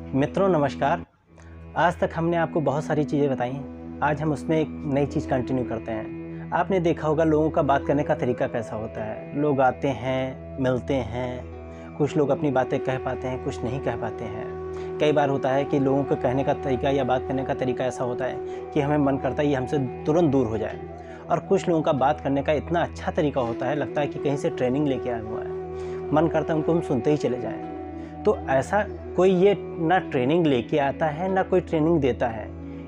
मित्रों नमस्कार। आज तक हमने आपको बहुत सारी चीज़ें बताई हैं। आज हम उसमें एक नई चीज़ कंटिन्यू करते हैं। आपने देखा होगा लोगों का बात करने का तरीका कैसा होता है। लोग आते हैं, मिलते हैं, कुछ लोग अपनी बातें कह पाते हैं, कुछ नहीं कह पाते हैं। कई बार होता है कि लोगों का कहने का तरीका या बात करने का तरीका ऐसा होता है कि हमें मन करता है ये हमसे तुरंत दूर हो जाए। और कुछ लोगों का बात करने का इतना अच्छा तरीका होता है, लगता है कि कहीं से ट्रेनिंग लेके आया हुआ है। मन करता है उनको हम सुनते ही चले जाएँ। तो ऐसा कोई ये ना ट्रेनिंग लेके आता है ना कोई ट्रेनिंग देता है।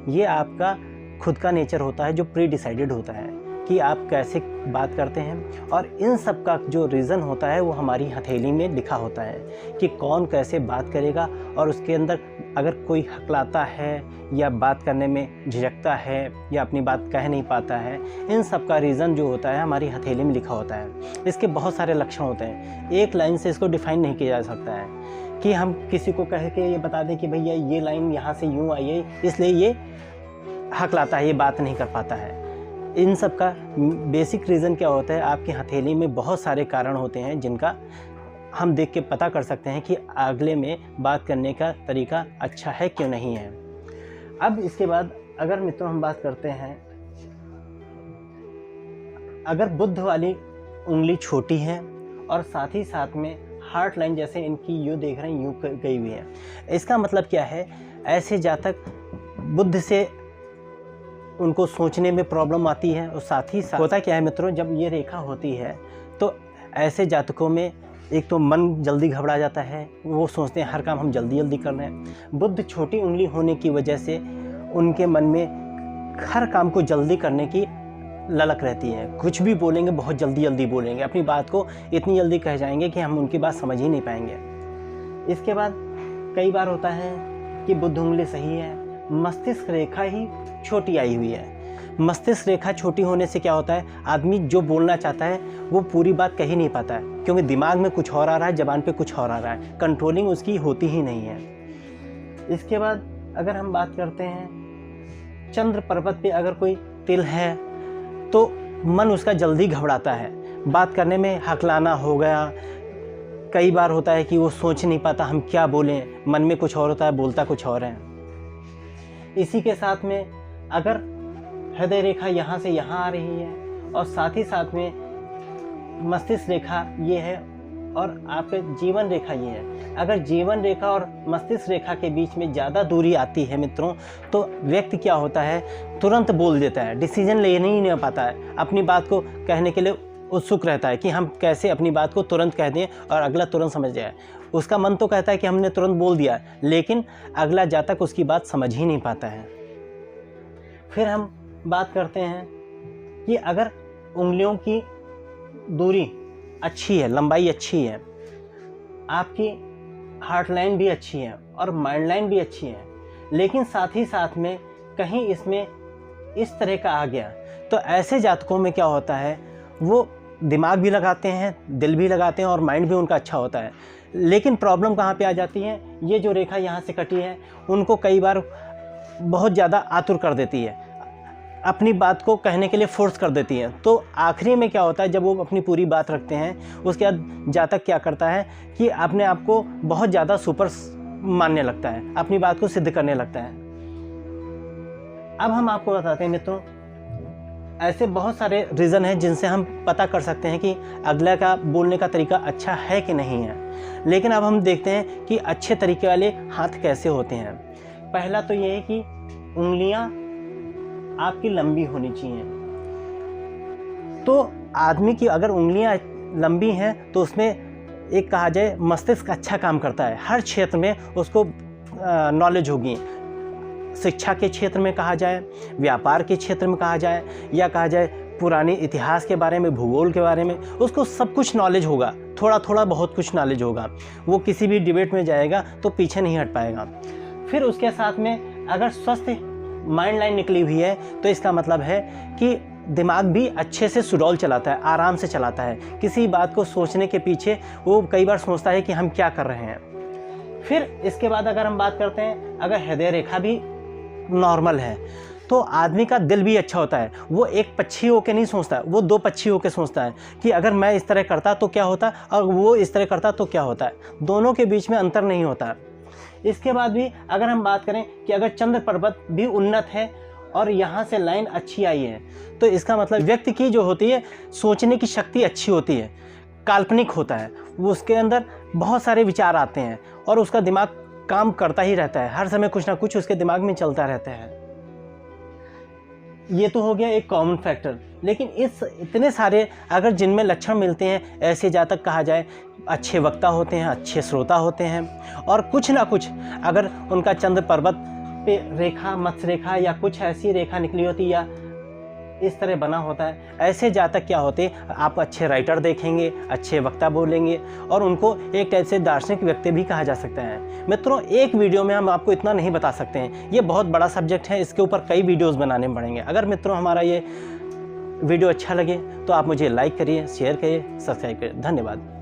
ये आपका खुद का नेचर होता है जो प्री डिसाइडेड होता है कि आप कैसे बात करते हैं। और इन सब का जो रीज़न होता है वो हमारी हथेली में लिखा होता है कि कौन कैसे बात करेगा। और उसके अंदर अगर कोई हकलाता है या बात करने में झिझकता है या अपनी बात कह नहीं पाता है, इन सब का रीज़न जो होता है हमारी हथेली में लिखा होता है। इसके बहुत सारे लक्षण होते हैं, एक लाइन से इसको डिफ़ाइन नहीं किया जा सकता है कि हम किसी को कह के ये बता दें कि भैया ये लाइन यहाँ से यूँ आई है इसलिए ये हकलाता है, ये बात नहीं कर पाता है। इन सब का बेसिक रीज़न क्या होता है, आपकी हथेली में बहुत सारे कारण होते हैं जिनका हम देख के पता कर सकते हैं कि अगले में बात करने का तरीका अच्छा है क्यों नहीं है। अब इसके बाद अगर मित्रों हम बात करते हैं, अगर बुद्ध वाली उंगली छोटी है और साथ ही साथ में हार्ट लाइन जैसे इनकी यूँ देख रहे हैं यूँ गई हुई है, इसका मतलब क्या है, ऐसे जातक बुद्ध से उनको सोचने में प्रॉब्लम आती है। और साथ ही साथ होता क्या है मित्रों, जब ये रेखा होती है तो ऐसे जातकों में एक तो मन जल्दी घबरा जाता है, वो सोचते हैं हर काम हम जल्दी जल्दी कर रहे हैं। बुद्ध छोटी उंगली होने की वजह से उनके मन में हर काम को जल्दी करने की ललक रहती है। कुछ भी बोलेंगे बहुत जल्दी जल्दी बोलेंगे, अपनी बात को इतनी जल्दी कह जाएंगे कि हम उनकी बात समझ ही नहीं पाएंगे। इसके बाद कई बार होता है कि बुद्ध उंगली सही है, मस्तिष्क रेखा ही छोटी आई हुई है। मस्तिष्क रेखा छोटी होने से क्या होता है, आदमी जो बोलना चाहता है वो पूरी बात कह ही नहीं पाता है, क्योंकि दिमाग में कुछ और आ रहा है, ज़बान पे कुछ और आ रहा है, कंट्रोलिंग उसकी होती ही नहीं है। इसके बाद अगर हम बात करते हैं, चंद्र पर्वत पे अगर कोई तिल है तो मन उसका जल्दी घबराता है, बात करने में हकलाना हो गया। कई बार होता है कि वो सोच नहीं पाता हम क्या बोलें, मन में कुछ और होता है, बोलता कुछ और है। इसी के साथ में अगर हृदय रेखा यहाँ से यहाँ आ रही है और साथ ही साथ में मस्तिष्क रेखा ये है और आपके जीवन रेखा ये है, अगर जीवन रेखा और मस्तिष्क रेखा के बीच में ज़्यादा दूरी आती है मित्रों, तो व्यक्ति क्या होता है, तुरंत बोल देता है, डिसीजन लेने ही नहीं पाता है, अपनी बात को कहने के लिए उत्सुक रहता है कि हम कैसे अपनी बात को तुरंत कह दें और अगला तुरंत समझ जाए। उसका मन तो कहता है कि हमने तुरंत बोल दिया, लेकिन अगला जातक उसकी बात समझ ही नहीं पाता है। फिर हम बात करते हैं कि अगर उंगलियों की दूरी अच्छी है, लंबाई अच्छी है, आपकी हार्ट लाइन भी अच्छी है और माइंड लाइन भी अच्छी है, लेकिन साथ ही साथ में कहीं इसमें इस तरह का आ गया, तो ऐसे जातकों में क्या होता है, वो दिमाग भी लगाते हैं, दिल भी लगाते हैं और माइंड भी उनका अच्छा होता है। लेकिन प्रॉब्लम कहाँ पे आ जाती है, ये जो रेखा यहाँ से कटी है उनको कई बार बहुत ज़्यादा आतुर कर देती है, अपनी बात को कहने के लिए फोर्स कर देती है। तो आखिरी में क्या होता है, जब वो अपनी पूरी बात रखते हैं उसके बाद जातक क्या करता है कि अपने आप को बहुत ज़्यादा सुपर मानने लगता है, अपनी बात को सिद्ध करने लगता है। अब हम आपको बताते हैं मित्रों, ऐसे बहुत सारे रीज़न हैं जिनसे हम पता कर सकते हैं कि अगला का बोलने का तरीका अच्छा है कि नहीं है। लेकिन अब हम देखते हैं कि अच्छे तरीके वाले हाथ कैसे होते हैं। पहला तो ये है कि उंगलियां आपकी लंबी होनी चाहिए। तो आदमी की अगर उंगलियां लंबी हैं तो उसमें एक कहा जाए मस्तिष्क अच्छा काम करता है, हर क्षेत्र में उसको नॉलेज होगी। शिक्षा के क्षेत्र में कहा जाए, व्यापार के क्षेत्र में कहा जाए, या कहा जाए पुराने इतिहास के बारे में, भूगोल के बारे में, उसको सब कुछ नॉलेज होगा, थोड़ा थोड़ा बहुत कुछ नॉलेज होगा। वो किसी भी डिबेट में जाएगा तो पीछे नहीं हट पाएगा। फिर उसके साथ में अगर स्वस्थ माइंड लाइन निकली हुई है तो इसका मतलब है कि दिमाग भी अच्छे से सुडौल चलाता है, आराम से चलाता है। किसी बात को सोचने के पीछे वो कई बार सोचता है कि हम क्या कर रहे हैं। फिर इसके बाद अगर हम बात करते हैं, अगर हृदय रेखा भी नॉर्मल है तो आदमी का दिल भी अच्छा होता है। वो एक पक्षी होकर नहीं सोचता, वो दो पक्षी होकर सोचता है कि अगर मैं इस तरह करता तो क्या होता और वो इस तरह करता तो क्या होता है। दोनों के बीच में अंतर नहीं होता। इसके बाद भी अगर हम बात करें कि अगर चंद्र पर्वत भी उन्नत है और यहाँ से लाइन अच्छी आई है, तो इसका मतलब व्यक्ति की जो होती है सोचने की शक्ति अच्छी होती है, काल्पनिक होता है, वो उसके अंदर बहुत सारे विचार आते हैं और उसका दिमाग काम करता ही रहता है, हर समय कुछ ना कुछ उसके दिमाग में चलता रहता है। ये तो हो गया एक कॉमन फैक्टर। लेकिन इस इतने सारे अगर जिनमें लक्षण मिलते हैं, ऐसे जातक कहा जाए अच्छे वक्ता होते हैं, अच्छे श्रोता होते हैं, और कुछ ना कुछ अगर उनका चंद्र पर्वत पे रेखा, मत्स्य रेखा या कुछ ऐसी रेखा निकली होती या इस तरह बना होता है, ऐसे जातक क्या होते हैं, आप अच्छे राइटर देखेंगे, अच्छे वक्ता बोलेंगे और उनको एक टाइप से दार्शनिक व्यक्ति भी कहा जा सकता है। मित्रों, एक वीडियो में हम आपको इतना नहीं बता सकते हैं, ये बहुत बड़ा सब्जेक्ट है, इसके ऊपर कई वीडियोस बनाने पड़ेंगे। अगर मित्रों हमारा ये वीडियो अच्छा लगे तो आप मुझे लाइक करिए, शेयर करिए, सब्सक्राइब करिए। धन्यवाद।